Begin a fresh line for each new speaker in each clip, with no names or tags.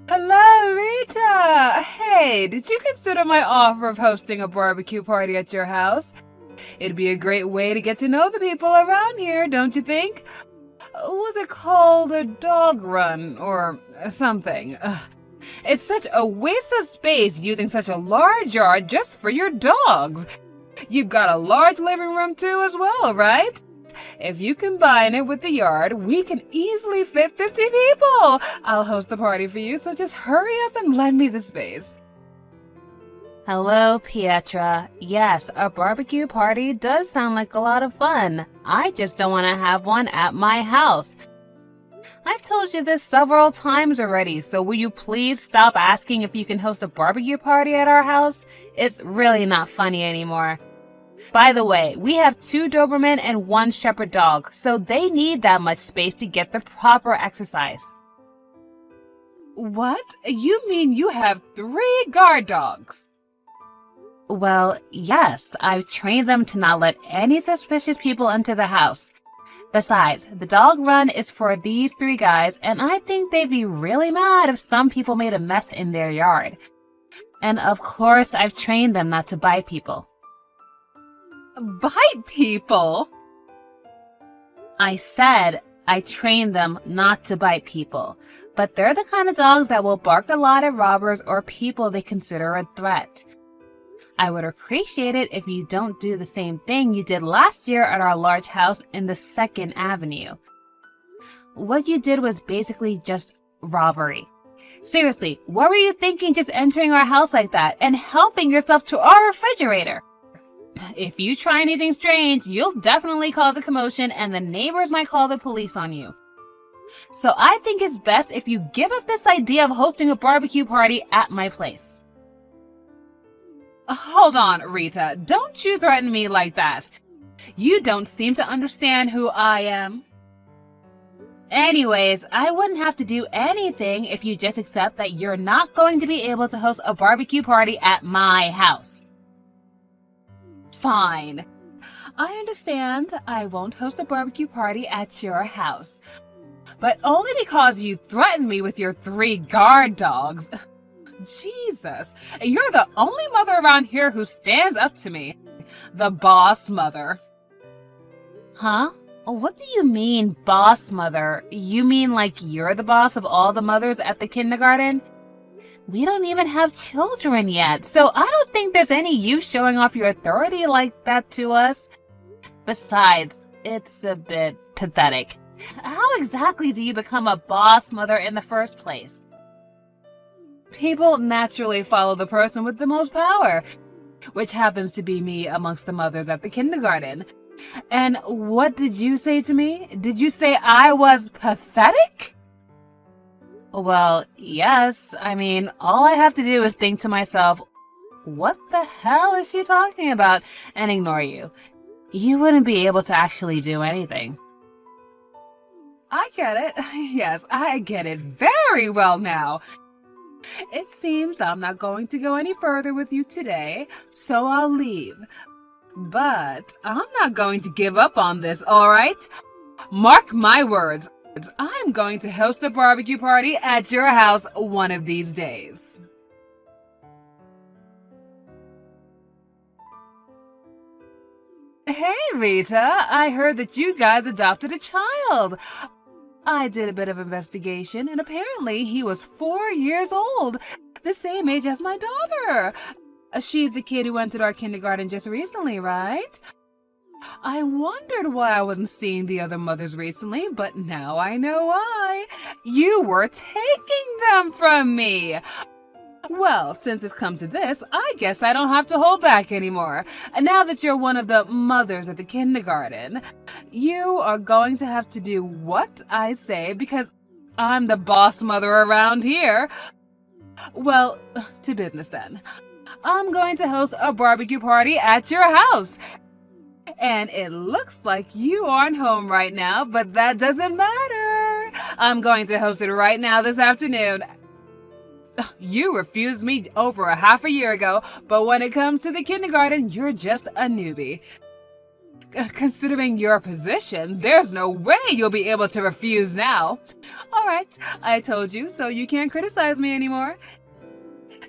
Hello, Rita! Hey, did you consider my offer of hosting a barbecue party at your house? It'd be a great way to get to know the people around here, don't you think? Was it called a dog run or something? It's such a waste of space using such a large yard just for your dogs. You've got a large living room too as well, right? If you combine it with the yard, we can easily fit 50 people. I'll host the party for you, so just hurry up and lend me the space.
Hello, Pietra. Yes, a barbecue party does sound like a lot of fun. I just don't want to have one at my house. I've told you this several times already, so will you please stop asking if you can host a barbecue party at our house? It's really not funny anymore. By the way, we have 2 Doberman and 1 Shepherd dog, so they need that much space to get the proper exercise.
What? You mean you have 3 guard dogs?
Well, yes, I've trained them to not let any suspicious people into the house. Besides, the dog run is for these 3 guys, and I think they'd be really mad if some people made a mess in their yard. And of course, I've trained them not to bite people.
Bite people?
I said I trained them not to bite people, but they're the kind of dogs that will bark a lot at robbers or people they consider a threat. I would appreciate it if you don't do the same thing you did last year at our large house in the 2nd Avenue. What you did was basically just robbery. Seriously, what were you thinking just entering our house like that and helping yourself to our refrigerator? If you try anything strange, you'll definitely cause a commotion and the neighbors might call the police on you. So I think it's best if you give up this idea of hosting a barbecue party at my place.
Hold on, Rita. Don't you threaten me like that. You don't seem to understand who I am.
Anyways, I wouldn't have to do anything if you just accept that you're not going to be able to host a barbecue party at my house.
Fine. I understand I won't host a barbecue party at your house, but only because you threatened me with your 3 guard dogs. Jesus, you're the only mother around here who stands up to me. The boss mother.
Huh? What do you mean, boss mother? You mean like you're the boss of all the mothers at the kindergarten? We don't even have children yet, so I don't think there's any use showing off your authority like that to us. Besides, it's a bit pathetic. How exactly do you become a boss mother in the first place?
People naturally follow the person with the most power, which happens to be me amongst the mothers at the kindergarten. And what did you say to me? Did you say I was pathetic?
Well, yes. I mean, all I have to do is think to myself, what the hell is she talking about, and ignore you. You wouldn't be able to actually do anything.
I get it. Yes, I get it very well now. It seems I'm not going to go any further with you today, so I'll leave. But I'm not going to give up on this, all right? Mark my words. I'm going to host a barbecue party at your house one of these days. Hey, Rita, I heard that you guys adopted a child. I did a bit of investigation, and apparently he was 4 years old, the same age as my daughter. She's the kid who entered our kindergarten just recently, right? I wondered why I wasn't seeing the other mothers recently, but now I know why. You were taking them from me. Well, since it's come to this, I guess I don't have to hold back anymore. Now that you're one of the mothers at the kindergarten, you are going to have to do what I say because I'm the boss mother around here. Well, to business then. I'm going to host a barbecue party at your house. And it looks like you aren't home right now, but that doesn't matter. I'm going to host it right now this afternoon. You refused me over a half a year ago, but when it comes to the kindergarten, you're just a newbie. Considering your position, there's no way you'll be able to refuse now. All right, I told you, so you can't criticize me anymore.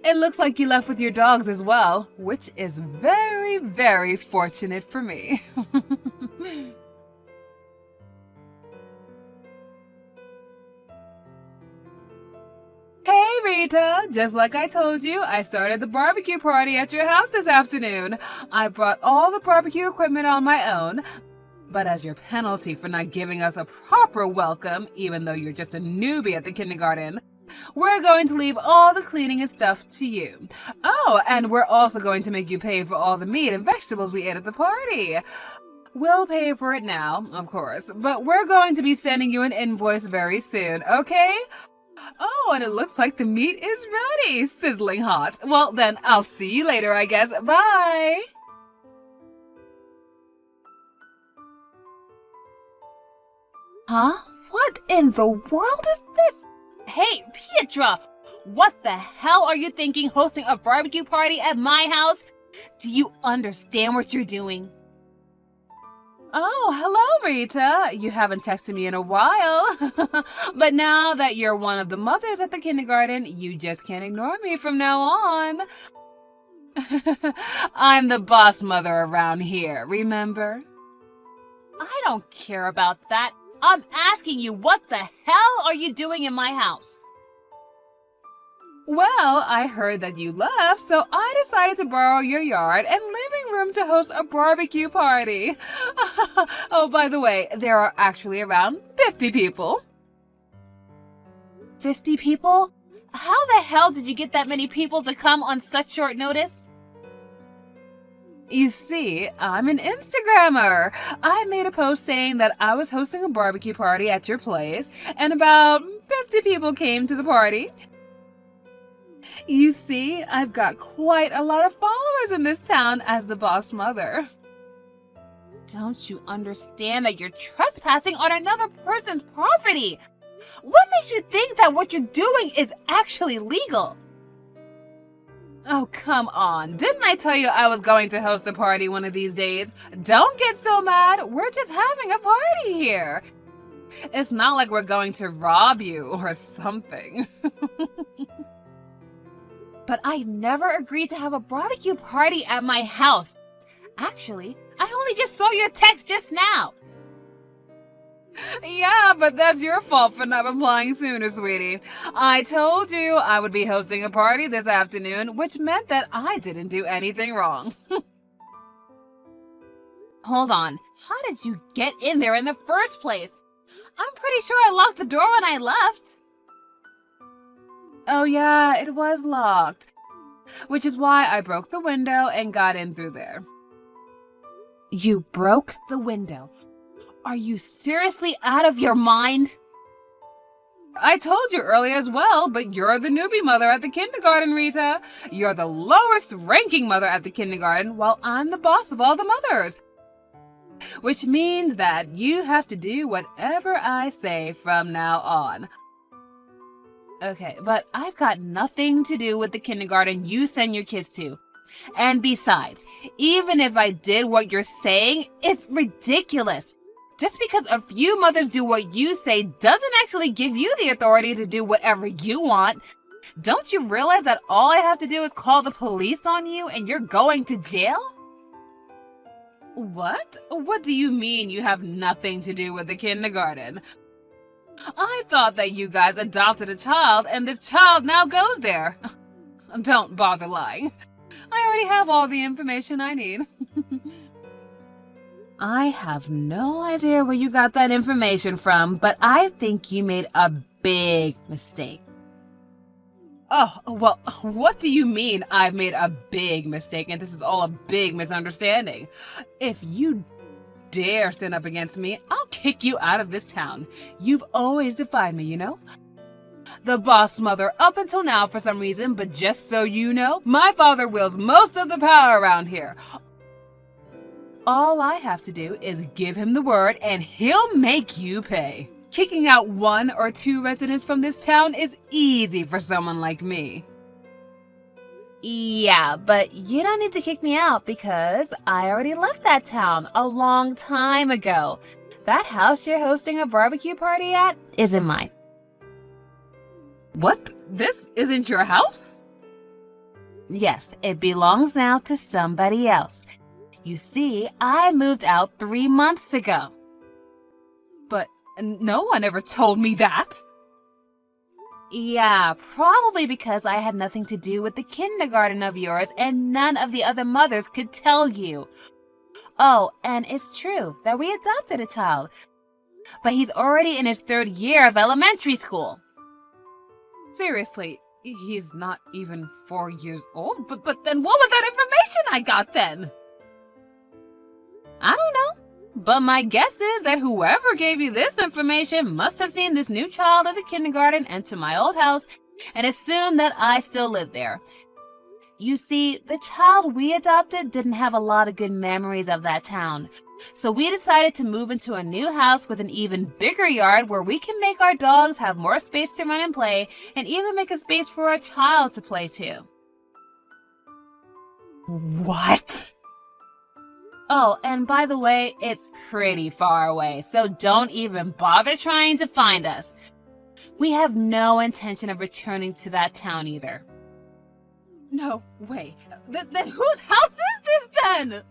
It looks like you left with your dogs as well, which is very, very fortunate for me. Hey Rita, just like I told you, I started the barbecue party at your house this afternoon. I brought all the barbecue equipment on my own, but as your penalty for not giving us a proper welcome, even though you're just a newbie at the kindergarten, we're going to leave all the cleaning and stuff to you. Oh, and we're also going to make you pay for all the meat and vegetables we ate at the party. We'll pay for it now, of course, but we're going to be sending you an invoice very soon, okay? Oh, and it looks like the meat is ready, sizzling hot. Well, then I'll see you later, I guess. Bye!
Huh? What in the world is this? Hey, Pietra! What the hell are you thinking hosting a barbecue party at my house? Do you understand what you're doing?
Oh, hello, Rita. You haven't texted me in a while. But now that you're one of the mothers at the kindergarten, you just can't ignore me from now on. I'm the boss mother around here, remember?
I don't care about that. I'm asking you, what the hell are you doing in my house?
Well, I heard that you left, so I decided to borrow your yard and living room to host a barbecue party. Oh, by the way, there are actually around 50 people.
50 people? How the hell did you get that many people to come on such short notice?
You see, I'm an Instagrammer. I made a post saying that I was hosting a barbecue party at your place, and about 50 people came to the party. You see, I've got quite a lot of followers in this town as the boss mother.
Don't you understand that you're trespassing on another person's property? What makes you think that what you're doing is actually legal?
Oh, come on. Didn't I tell you I was going to host a party one of these days? Don't get so mad. We're just having a party here. It's not like we're going to rob you or something.
But I never agreed to have a barbecue party at my house. Actually, I only just saw your text just now.
Yeah, but that's your fault for not replying sooner, sweetie. I told you I would be hosting a party this afternoon, which meant that I didn't do anything wrong.
Hold on. How did you get in there in the first place? I'm pretty sure I locked the door when I left.
Oh yeah, it was locked, which is why I broke the window and got in through there.
You broke the window? Are you seriously out of your mind?
I told you earlier as well, but you're the newbie mother at the kindergarten, Rita. You're the lowest ranking mother at the kindergarten, while I'm the boss of all the mothers. Which means that you have to do whatever I say from now on. Okay, but I've got nothing to do with the kindergarten you send your kids to. And besides, even if I did what you're saying, it's ridiculous. Just because a few mothers do what you say doesn't actually give you the authority to do whatever you want. Don't you realize that all I have to do is call the police on you and you're going to jail? What? What do you mean you have nothing to do with the kindergarten? I thought that you guys adopted a child and this child now goes there. Don't bother lying. I already have all the information I need. I have no idea where you got that information from, but I think you made a big mistake. Oh, well, what do you mean I've made a big mistake and this is all a big misunderstanding? If you dare stand up against me, I'll kick you out of this town. You've always defied me, you know? The boss mother up until now for some reason, but just so you know, my father wields most of the power around here. All I have to do is give him the word and he'll make you pay. Kicking out 1 or 2 residents from this town is easy for someone like me.
Yeah, but you don't need to kick me out because I already left that town a long time ago. That house you're hosting a barbecue party at isn't mine.
What? This isn't your house?
Yes, it belongs now to somebody else. You see, I moved out 3 months ago.
But no one ever told me that.
Yeah, probably because I had nothing to do with the kindergarten of yours and none of the other mothers could tell you. Oh, and it's true that we adopted a child, but he's already in his 3rd year of elementary school.
Seriously, he's not even 4 years old? But then what was that information I got then?
I don't know. But my guess is that whoever gave you this information must have seen this new child at the kindergarten enter my old house and assumed that I still live there. You see, the child we adopted didn't have a lot of good memories of that town. So we decided to move into a new house with an even bigger yard where we can make our dogs have more space to run and play and even make a space for our child to play too.
What?
Oh, and by the way, it's pretty far away, so don't even bother trying to find us. We have no intention of returning to that town either.
No way. Then whose house is this then?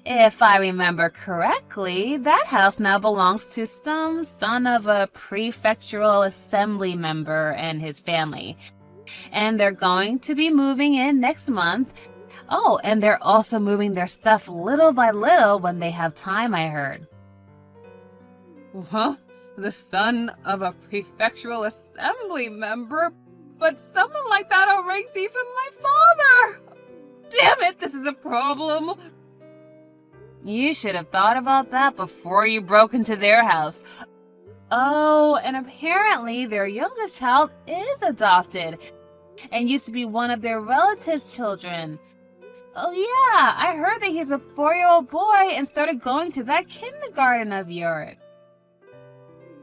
If I remember correctly, that house now belongs to some son of a prefectural assembly member and his family. And they're going to be moving in next month. Oh, and they're also moving their stuff little by little when they have time, I heard.
Huh? The son of a prefectural assembly member? But someone like that outranks even my father! Damn it, this is a problem!
You should have thought about that before you broke into their house. Oh, and apparently their youngest child is adopted and used to be one of their relatives' children. Oh yeah, I heard that he's a 4-year-old boy and started going to that kindergarten of yours.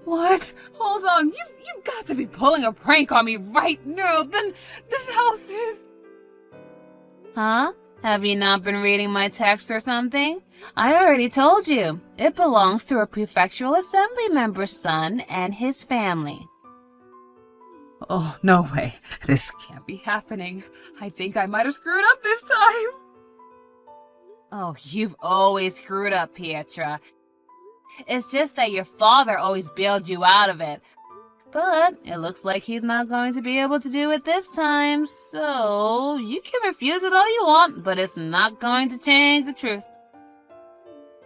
What? Hold on, you've got to be pulling a prank on me right now. Then this house is...
Huh? Have you not been reading my text or something? I already told you. It belongs to a prefectural assembly member's son and his family.
Oh, no way. This can't be happening. I think I might have screwed up this time.
Oh, you've always screwed up, Pietra. It's just that your father always bailed you out of it. But it looks like he's not going to be able to do it this time, so you can refuse it all you want, but it's not going to change the truth.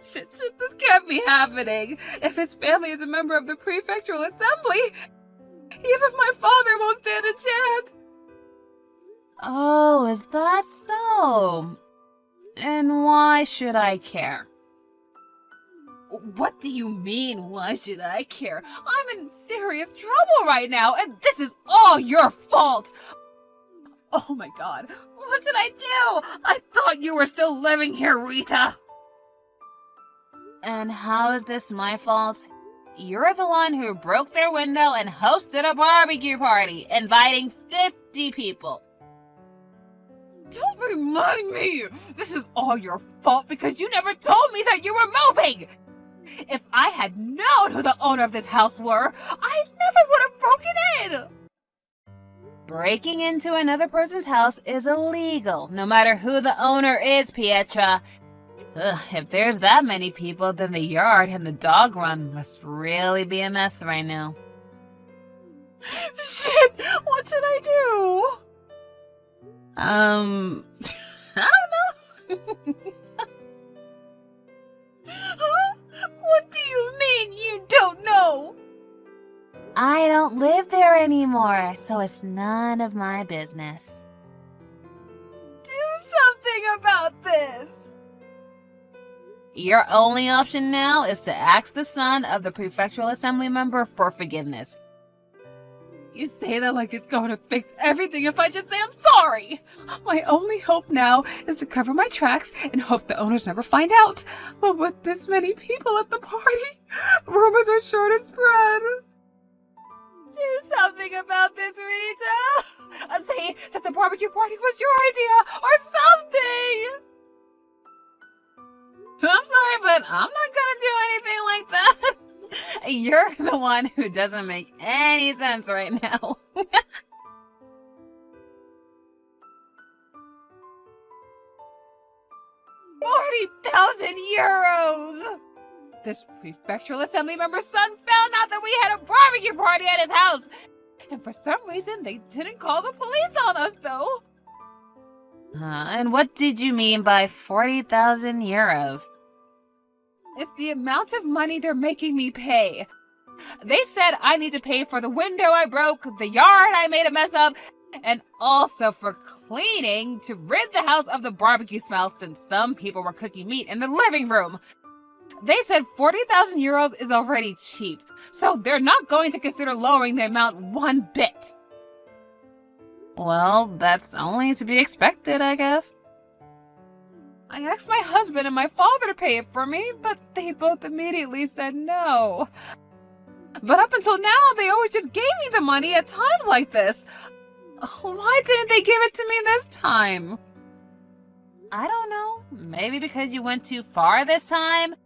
Shit, this can't be happening. If his family is a member of the prefectural assembly, even my father won't stand a chance.
Oh, is that so? And why should I care?
What do you mean, why should I care? I'm in serious trouble right now, and this is all your fault! Oh my god, what should I do? I thought you were still living here, Rita!
And how is this my fault? You're the one who broke their window and hosted a barbecue party, inviting 50 people.
Don't remind me! This is all your fault because you never told me that you were moving! If I had known who the owner of this house were, I never would have broken in!
Breaking into another person's house is illegal, no matter who the owner is, Pietra. Ugh, if there's that many people, then the yard and the dog run must really be a mess right now.
Shit! What should I do?
I don't know.
Huh? What do you mean you don't know?
I don't live there anymore, so it's none of my business.
Do something about this!
Your only option now is to ask the son of the prefectural assembly member for forgiveness.
You say that like it's going to fix everything if I just say I'm sorry. My only hope now is to cover my tracks and hope the owners never find out. But with this many people at the party, rumors are sure to spread. Do something about this, Rita. Say that the barbecue party was your idea or something! I'm sorry, but I'm not gonna do anything like that. You're the one who doesn't make any sense right now. 40,000 euros! This prefectural assembly member's son found out that we had a barbecue party at his house. And for some reason, they didn't call the police on us, though.
And what did you mean by 40,000 euros?
It's the amount of money they're making me pay. They said I need to pay for the window I broke, the yard I made a mess of, and also for cleaning to rid the house of the barbecue smell since some people were cooking meat in the living room. They said 40,000 euros is already cheap, so they're not going to consider lowering the amount one bit.
Well, that's only to be expected, I guess.
I asked my husband and my father to pay it for me, but they both immediately said no. But up until now, they always just gave me the money at times like this. Why didn't they give it to me this time?
I don't know. Maybe because you went too far this time?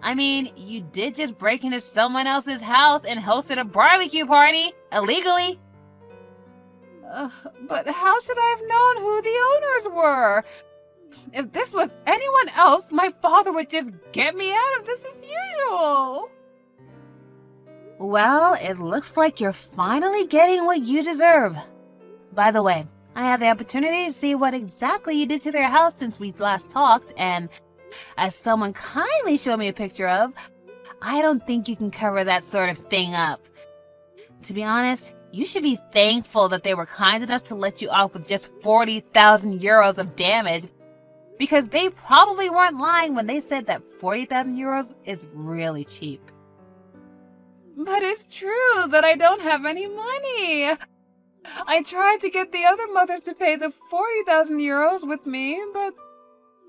I mean, you did just break into someone else's house and hosted a barbecue party, illegally.
But how should I have known who the owners were? If this was anyone else, my father would just get me out of this as usual.
Well, it looks like you're finally getting what you deserve. By the way, I had the opportunity to see what exactly you did to their house since we last talked, and as someone kindly showed me a picture of, I don't think you can cover that sort of thing up. To be honest, you should be thankful that they were kind enough to let you off with just 40,000 euros of damage, because they probably weren't lying when they said that 40,000 euros is really cheap.
But it's true that I don't have any money. I tried to get the other mothers to pay the 40,000 euros with me, but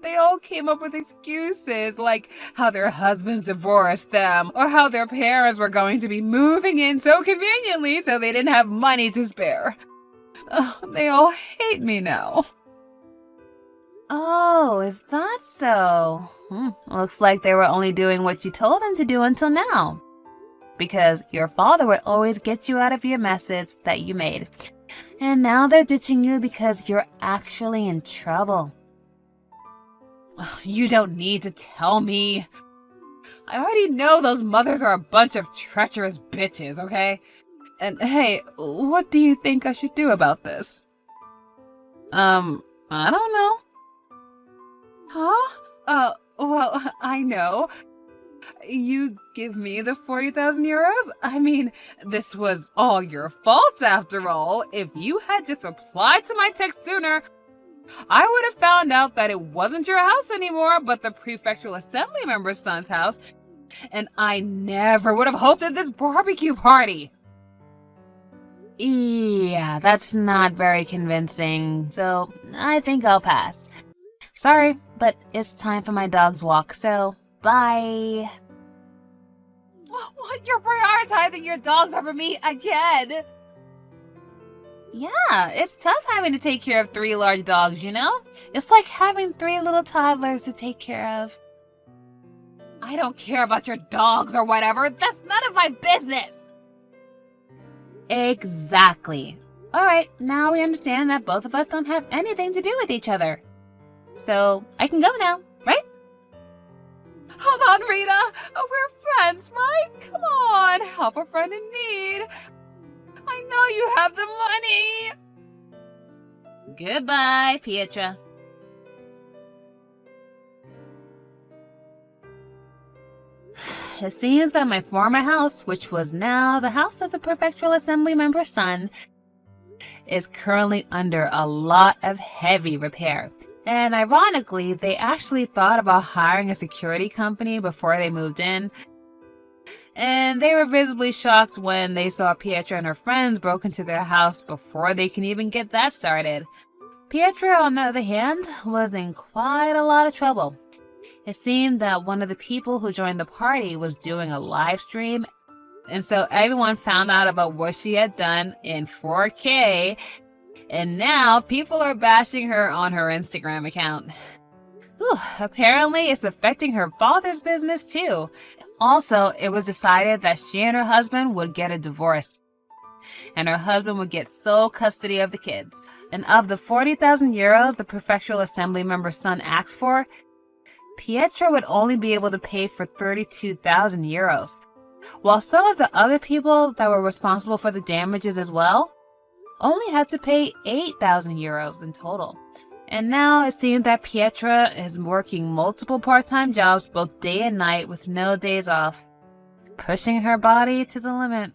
they all came up with excuses, like how their husbands divorced them, or how their parents were going to be moving in so conveniently so they didn't have money to spare. They all hate me now.
Oh, is that so? Looks like they were only doing what you told them to do until now. Because your father would always get you out of your messes that you made. And now they're ditching you because you're actually in trouble.
You don't need to tell me. I already know those mothers are a bunch of treacherous bitches, okay? And hey, what do you think I should do about this?
I don't know.
Huh? Well, I know. You give me the 40,000 euros? I mean, this was all your fault after all. If you had just replied to my text sooner, I would have found out that it wasn't your house anymore, but the prefectural assembly member's son's house, and I never would have hosted this barbecue party.
Yeah, that's not very convincing, so I think I'll pass. Sorry, but it's time for my dog's walk, so bye.
What? You're prioritizing your dogs over me again?
Yeah, it's tough having to take care of 3 large dogs, you know? It's like having 3 little toddlers to take care of.
I don't care about your dogs or whatever. That's none of my business.
Exactly. Alright, now we understand that both of us don't have anything to do with each other. So, I can go now, right?
Hold on, Rita. We're friends, right? Come on, help a friend in need. I know you have the money.
Goodbye, Pietra. It seems that my former house, which was now the house of the prefectural assembly member's son, is currently under a lot of heavy repair. And ironically, they actually thought about hiring a security company before they moved in. And they were visibly shocked when they saw Pietra and her friends broke into their house before they can even get that started. Pietra, on the other hand, was in quite a lot of trouble. It seemed that one of the people who joined the party was doing a live stream, and so everyone found out about what she had done in 4K, And now people are bashing her on her Instagram account. Whew, apparently, it's affecting her father's business too. Also, it was decided that she and her husband would get a divorce, and her husband would get sole custody of the kids. And of the 40,000 euros the prefectural assembly member's son asked for, Pietro would only be able to pay for 32,000 euros, while some of the other people that were responsible for the damages as well only had to pay 8,000 euros in total. And now it seems that Pietra is working multiple part-time jobs both day and night with no days off, pushing her body to the limit.